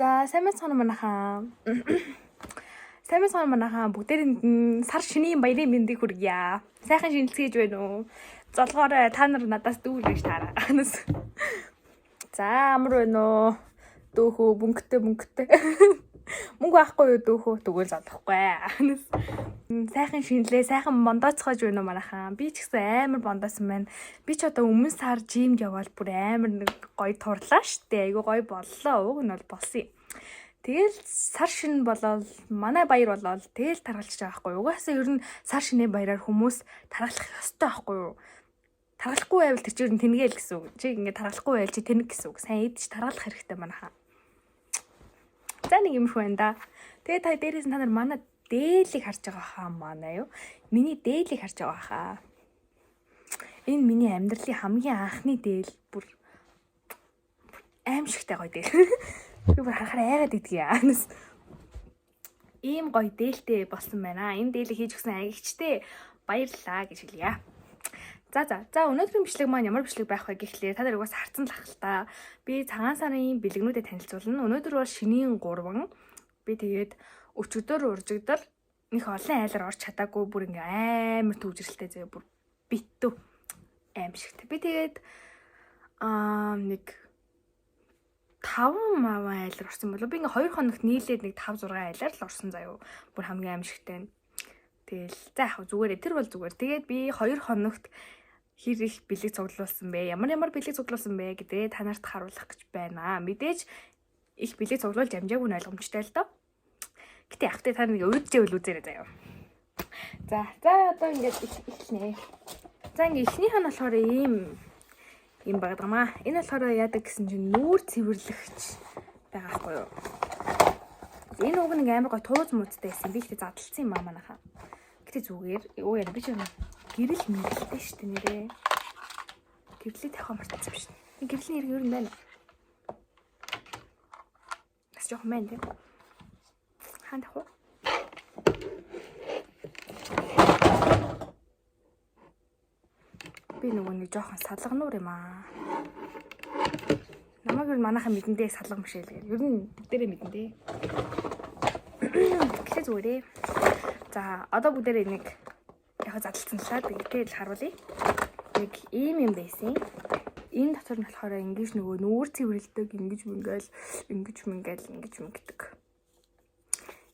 За сайн мэцхан манайхаа. Сайн мэцхан манайхаа бүгдээрээ сар шинийн баярын мэндийг хүргье. Сайхан шинэлцгээж байна уу? Золгоорой та нар надаас дүүл гэж таараа. За амар байна уу? Дөөхөө мөнгөтэй. Мөнгө авахгүй юу дөөхөө тэгвэл залахгүй. Сайхан шинэлээ, сайхан бондооцгож байна уу манайхаа. Би ч гэсэн амар бондоосон байна. Би ч одоо өмнө сар жимд явбал бүр амар нэг гоё турлаа штэ. Айгу гоё боллоо. Уг нь бол болсон юм. Тэгэл сар шин болол манай баяр болол тэгэл таргалж байгаа байхгүй юу. Угаасаа ер нь сар шинийн баяраар хүмүүс таргалах ёстой байхгүй юу. Таргалахгүй байвал тэр чинь тэнгээл гэсэн үг. Чи ингээд таргалахгүй байл чи тэнэг гэсэн үг. Сайн идэж таргалах хэрэгтэй манайхаа. За нэг юм шүү байна да. Тэгээ та дээрээс та нар манай дээлийг харж байгаа хаа манай юу? Миний дээлийг харж байгаа хаа. Энэ миний амьдралын хамгийн анхны дээл бүр аимшигтай гоё дээл. Би бүр харахаар айгаад идэх яа. Ийм гоё дээлтэй болсон байна. Энэ дээлийг хийж өгсөн агигчтэй баярлалаа гэж хэлье. За өнөөдрийн бичлэг маань ямар бичлэг байх вэ гэхлээр та нар угаас харсан л ах л та. Би цагаан сарын бэлгнүүдэд танилцуулна. Өнөөдөр бол шинийн 3. Би тэгээд өчигдөр уржигдал нэг олон айлаар орч чадаагүй бүр ингээ амар төвжрэлтэй зөө бүр битүү аимшигтай. Би тэгээд нэг 5 маваа айлаар орсон болов. Би ингээ 2 хоногт нийлээд нэг 5 6 айлаар л орсон заяа. Бүр хамгийн аимшигтай. Тэгэл за яг зүгээр тэр бол зүгээр. Тэгээд би 2 хоногт хэр их бэлэг цуглуулсан бэ? Ямар бэлэг цуглуулсан бэ гэдэг та нарт харуулах гэж байна. Мэдээж их бэлэг цуглуулж амжаагүй нь ойлгомжтой л доо. Гэтэ яг та нэг өөдчэвэл үзээрэй заяа. За одоо ингээд эхэлнэ. За ингээд эхнийх нь болохоор ийм байгадгамаа. Энэ болохоор яадаг гэсэн чинь нүүр цэвэрлэгч байгаа байхгүй юу? Энэ уг нэг амар гой тууз муудтай байсан. Би ихтэй задлцсан юм манайхаа. Гэтэ зүгээр. Оо яа би ч гэрэл мэрэлтэй шүү дээ нэрээ. Гэрлээ тавих мартсан биш. Гэрлийн хэрэг юу юм бэ? Бас жоох мэн тийм. Хаан тах уу? Би нөгөө нэг жоохон салгануур юм аа. Намайг юу манайхан мэдэндээ салган мшээл гэх. Ер нь бүгдээрээ мэдэндээ. Гэтэ зүгээрээ. За одоо бүгдээрээ нэг яг задлцсан лаа. Тэгээд л харуулъя. Нэг ийм юм байсан. Энэ дотор нь болохоор ингэж нөгөө нүүр цэвэрлдэг ингэж мэнгээл.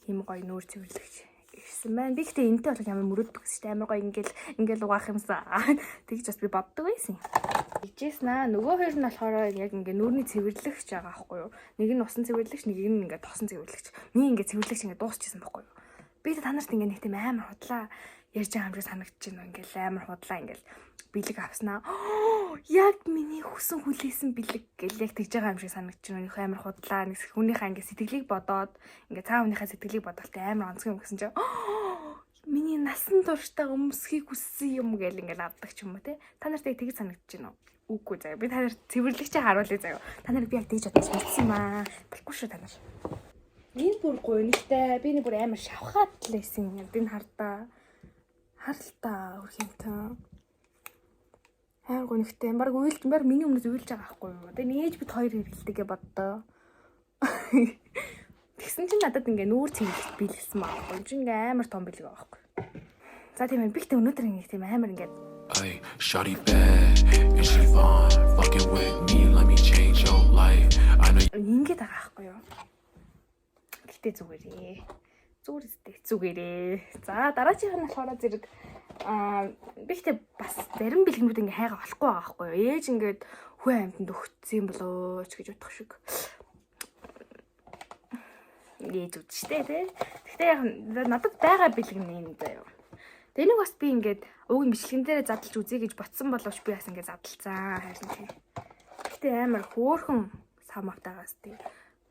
Ийм гоё нүүр цэвэрлэгч ирсэн байна. Би гэхдээ энэтэй болох ямар мөрөддөг гэсэн чинь амар гоё ингээл угаах юмсан. Тэгж бас би боддог байсан. Ижээснаа нөгөө хоёр нь болохоор яг ингээ нүүрний цэвэрлэгч байгаа байхгүй юу. Нэг нь усан цэвэрлэгч, нэг нь ингээ тосон цэвэрлэгч. Нэг ингээ цэвэрлэгч ингээ дуусчихсан байхгүй юу. Би та нарт ингээ нэг тийм амар худлаа ярьж байгаа юм шиг санагдаж байна. Ингээл амар худлаа ингээл бэлэг авснаа. Яг миний хүсэн хүлээсэн бэлэг гэл яг тэгж байгаа юм шиг санагдаж байна. Нөх амар худлаа нэг хүнийхээ ингээ сэтгэлийг бодоод ингээ цаа хүнийхээ сэтгэлийг бодолт амар онцгой юм гэсэн чинь миний насан туршдаа өмсхийг хүссэн юм гэл ингээл авдаг ч юм уу те. Та нарт яг тэгж санагдаж байна уу? Үгүй заяа. Би та нарт цэвэрлэгчээ харуулъя заяа. Та нар би яг тэгж бодож мэдсэн юм аа. Болохгүй шүү та нар. Энэ бүр гоё нэгтэй. Би нэг бүр амар шавхаад л байсан юм. Энэ хартаа өрхөнтэй. Амар гоё нэгтэй. Бараг уйлмаар миний өмнөс уйлж байгаа байхгүй юу? Тэгээ нээж бит хоёр хэрэгэлтэйгээ боддоо. Тэгсэн чинь надад ингээ нүүр цэвэрлэгч биелсэн байхгүй. Чи ингээ амар том бэлэг байгаа байхгүй. За тийм ээ. Би ихтэй өнөөдөр ингээ тийм амар ингээ Hey, shawty bad, and she fine. Fucking with me, let me change your life. I know ингээд байгаа байхгүй юу? Гэтэ зүгээрээ. Зүгээрээ. За дараачих нь болохоор зэрэг би ихтэй бас зарим бэлгэнүүд ингээ хайгаа болохгүй байгаа байхгүй юу? Ээж ингээд хүү амьтанд өгцсөн болоо ч гэж бодох шиг. Ээж үдштэй тий. Гэхдээ яг надад байгаа бэлгэн юм заяа. Тэнийг бас би ингээд уугийн бичлэгэн дээрээ задлж үзье гэж ботсон боловч би бас ингээд задлцсан харин тий. Гэтэ амар хөөхөн самавтаагаас тий.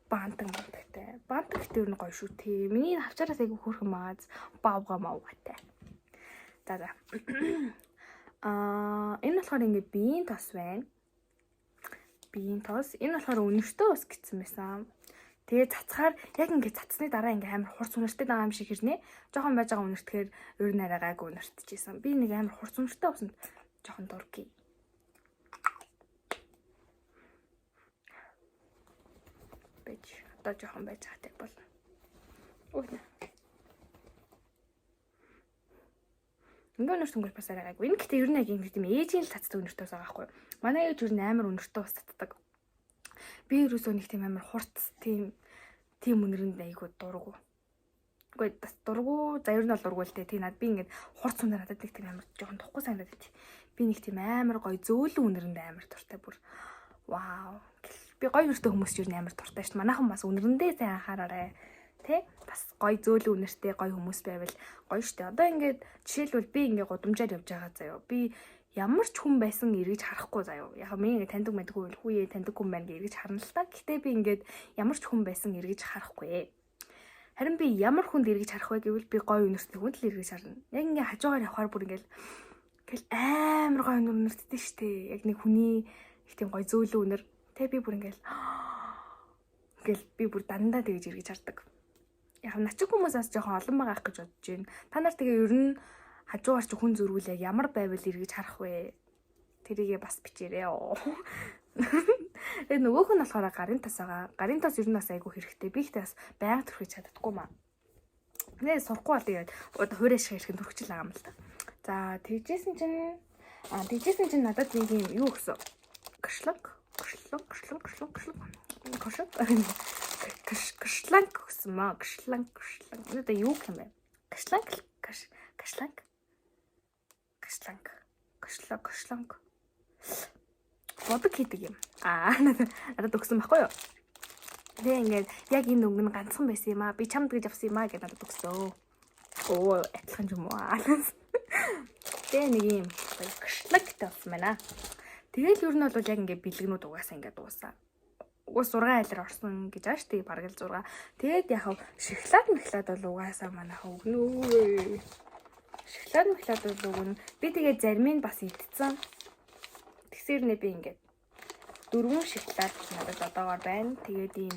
Бантагтай. Бантагтай юу гоё шүү тий. Миний хавчаараас айгүй хөөхөн мааз бавгатай. За. Энэ болохоор ингээд биеийн тос байна. Биеийн тос. Энэ болохоор өнөртөө ус гэсэн байсан. Тэгээ цацхаар яг ингээд цацсны дараа ингээд амар хурц үнэртэй байгаа юм шиг хэрнээ. Жохон байж байгаа үнэртэхээр ер нь арай гайгүй үнэртчихсэн. Би нэг амар хурц үнэртэй усанд жохон дургий. Бэж. Одоо жоохон байж байгаа бол. Үгүй. Ингээ өнөрт өнгөл бас арайгаагүй. Энэ гэхдээ ер нь яг юм ээжийн л цацдаг өнөртөөс байгаа байхгүй. Манай ээж ер нь амар өнөртөө бас цацдаг. Би ерөөсөө нэг тийм амар хурц тийм өнөрэнд айгуу дургу. Үгүй бас дургу. За ер нь бол дургу л дээ. Тийм над би ингээд хурц өнөр надад нэг тийм амар жоохон тухгүй санагдаад байт. Би нэг тийм амар гоё зөөлөн өнөрэнд амар дуртай бүр. Вау. Би гоё өнөртөө хүмүүс ч ер нь амар дуртай шүү дээ. Манайхан бас өнөрэндээ сайн анхаараарай. Тэ? Бас гоё зөөлөн үнэртэй гоё хүмүүс байвал гоё штэ. Одоо ингээд жишээлбэл би ингээд гудамжаар явж байгаа заяо. Би ямар ч хүн байсан эргэж харахгүй заяо. Яг минь ингээд таньдаг мэдгүй хүүе таньдаг хүн байна гэж эргэж харна л та. Гэтэ би ингээд ямар ч хүн байсан эргэж харахгүй. Харин би ямар хүнд эргэж харах вэ гэвэл би гоё үнэртэй хүнд л эргэж харна. Яг ингээд хажуугаар явахаар бүр ингээд амар гоё үнэртэй штэ. Яг нэг хүний их тийм гоё зөөлөн үнэр. Тэ би бүр ингээд би бүр дандаа тэгж эргэж хардаг. Яг начиг хүмүүсээс жоохон олон байгаа гэж бодож байна. Та нар тэгээ ер нь хажуугаар чи хүн зөргүүл яг ямар байвал эргэж харах вэ? Тэрийгээ бас бичээрэй. Тэгээ нөгөөх нь болохоор гарын тас байгаа. Гарын тас ер нь бас айгүй хэрэгтэй. Би ихтэй бас байнга төрхөж чаддаггүй маа. Нэ сурахгүй бол тэгээд хуурай шиг хэрхэн төрчихл байгаа юм л та. За тэгжсэн чинь надад нэг юм юу өгсөн. Гэршланг гэсэн маа. Гэршланг. Одоо юу гэх юм бэ? Гэршланг. Бодог хийдэг юм. Надад өгсөн байхгүй юу? Тэгээ ингээд яг энэ өнгө нь ганцхан байсан юм аа. Би чамд гэж авсан юм аа гэж надад өгсөн. Оо, адилхан юм уу? Тэгээ нэг юм гэршлангтэй болсон байна. Тэгэл ер нь бол яг ингээд бэлгнүүд угаасаа ингээд дуусаа. Угаас 6 айлаар орсон гэж ааш тий бараг л 6. Тэгээд яхав шоколад бол угаасаа манайхаа өгнөө. Шоколад бол өгнө. Би тэгээд зарим нь бас идсэн. Тэгсэрнэ би ингээд 4 шоколад надад одоогоор байна. Тэгээд ийм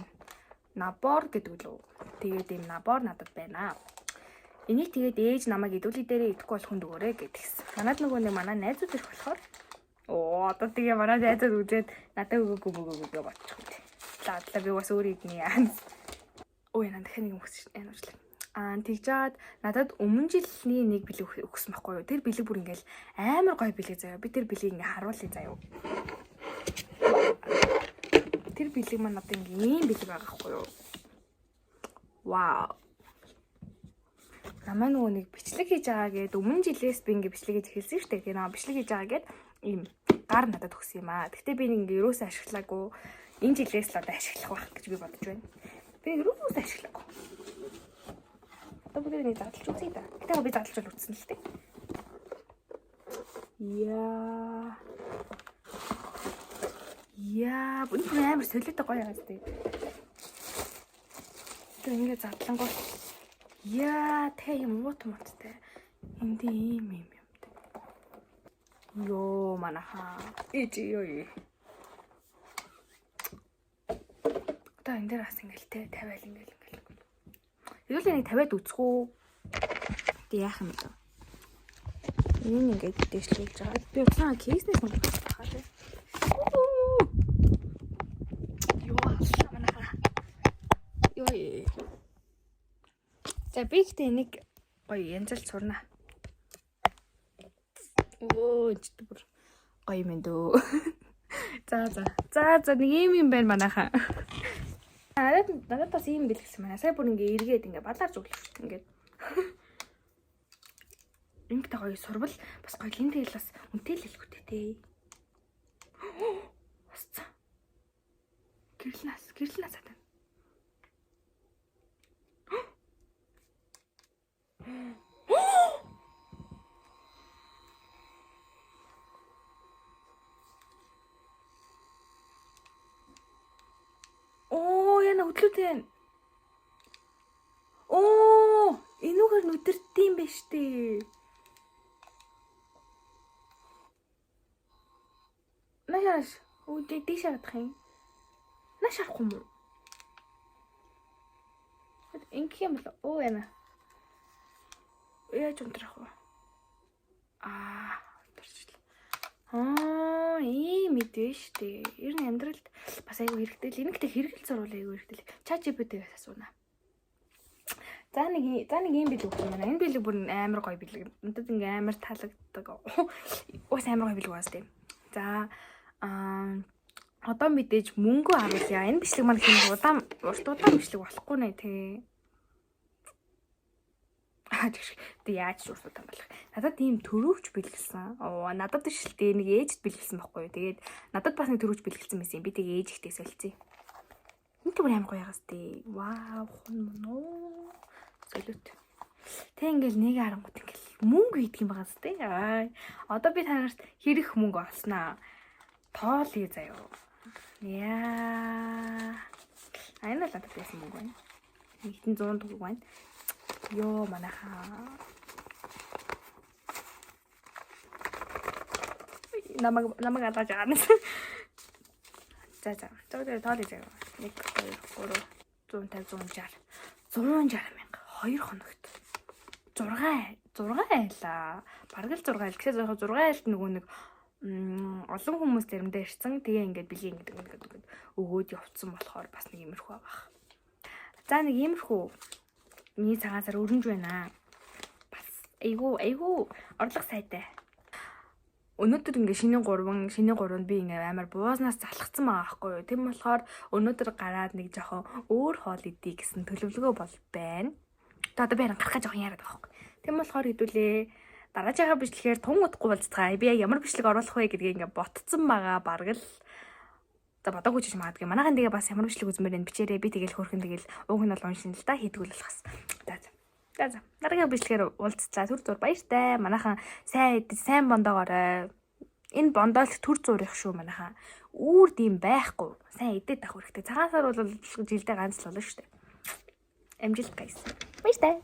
набор гэдэг лөө. Тэгээд ийм набор надад байна. Энийг тэгээд ээж намайг идэвхтэй дээрээ идэхгүй болох хүн дөгөөрэй гэдгийгс. Манад нөгөө нэг манай найзууд ирэх болохоор одоо тэгээ манай найзууд үзээд надад өгөөгүй бодчих. Лаадлаа би бас өөр идний яа. Ой наа дахин нэг өгсөн энэ уучлаа. Тэгжээд надад өмнө жилийн нэг бэлэг өгсөн байхгүй юу. Тэр бэлэг бүр ингээл амар гоё бэлэг заяа. Би тэр бэлгийг ингээ харуулъя заяа. Тэр бэлэг маань одоо ингээ ийм бэлэг байгаа байхгүй юу. Вау. Намаа нөгөө нэг бичлэг хийж байгаа гээд өмнө жилээс би ингээ бичлэг хийж эхэлсэн шүү дээ. Тэгээ бичлэг хийж байгаа гээд ийм гар надад өгсөн юм аа. Гэхдээ би ингээ юусаа ашиглаагүй. Энэ жилээс л одоо ашиглах байх гэж би бодож байна. Би юусаа ашиглаагүй. Одоо бүгд нэг задлж үзье да. Гэтэ би задлж л үзсэн л дээ. Яа, бүр амар солиотой гоё байгаа зү. Тэр ингээ задлангуу. Яа, тэ юм мууттай. Энд ийм юм. Йоо, манаха. Ичи. Одоо энэ дээр бас ингээл тэ тавиал ингээл. Хэвлээ нэг тавиад үцгүү. Тэг яах юм бэ? Энэ ингээд дэвшлүүлж байгаа. Би уцаа кейснээс сонгох байгаа тийм. Йоо. За би ихтэй энийг гоё янзалж сурна. Оо ч бүр гоё юм дөө. За нэг юм байна манайхаа. Надад бас ийм бэлгэсэн байна. Сая бүр ингээ эргээд ингээ балаарж өглөө. Ингээд. Ингээд гоё сурвал бас гоё хин тэгэл бас үнтэй л хэлэхтэй тий. Басцаа. Гэрлнаас атаа. Хөдлөөтэй. Энүүгээр нүдэрдэм байж тээ. Наяаш. Дийш харах юм. Наш харах юм уу? Инх юм бол яна. Яаж унтрах вэ? Унтрчлаа. Ийм мэдвэ штэ. Ер нь амьдралд бас айгүй хэрэгтэй л. Энэгтэй хэрэгэл зурвал айгүй хэрэгтэй л. ChatGPT-гээс асууна. За нэг ийм билэг өгөх юм байна. Энэ билэг бүр амар гоё билэг. Надад ингээ амар таалагддаг. Уус амар гоё билэг байна штэ. За одоо мэдээж мөнгө харуулъя. Энэ бичлэг маань хин удаан бичлэг болохгүй нэ тий. Тэг яаж ч уртуутан болох. Надад ийм төрөвч бэлгэлсэн. Надад биш л дээ нэг ээжд бэлгэлсэн байхгүй юу. Тэгээд надад бас нэг төрөвч бэлгэлсэн байсан юм. Би тэгээ ээжихтэй солилцъя. Энэ тэр амар гоё ягаас дээ. Вау, хон мөн. Солиот. Тэг ингээл нэг харангууд ингээл мөнгө идэх юм байгаас дээ. Одоо би танарт хэрэг мөнгө олсноо. Тоолъё заяа. Яа. Энэ л надад байсан мөнгө байна. 100 төгрөг байна. Йоо манайхаа. Намаг атаж байгаа. За. Зөвхөн тоолъё заяа. 1 2 3 150 160 мянга 2 хоногт 6 айлаа. Бараг л 6 айл. Гэхээ 6 айлд нөгөө нэг олон хүмүүс заримдаа ирсэн. Тэгээ ингээд бэлгийн ингээд өгөөд явцсан болохоор бас нэг иймэрхүү байгаа. За нэг иймэрхүү миний цагаансаар өрнөж байна. Бас айгу орлого сайтай. Өнөөдөр ингээ шинийн 3 би ингээ амар буузнаас залхацсан байгаа байхгүй юу. Тэм болохоор өнөөдөр гараад нэг жоохон өөр хоол идэх гэсэн төлөвлөгөө бол байна. Одоо би харин гарахаа жоохон яриад байгаа байхгүй. Тэм болохоор хэдүүлээ дараагийн бичлэгээр тун удахгүй болцгаая. Би ямар бичлэг оруулах вэ гэдгийг ингээ ботцсон байгаа бараг л. За бодоогүй ч магадгүй. Манайхан тэгээ бас ямар бичлэг үзмээр энэ бичээрээ би тэгэл хөөрхөн тэгэл ууг нь бол уншин л да хийдгүүл болохос. За. Дараагийн бичлэгээр уулзлаа. Түр зур баяртай. Манайхан сайн бондоогоорой. Энэ бондоолт түр зурих шүү манайхан. Үүрд юм байхгүй. Сайн идээд авах хэрэгтэй. Цагаансаар бол жилдээ ганц л болно шүү дээ. Амжилт guys. Баяртай.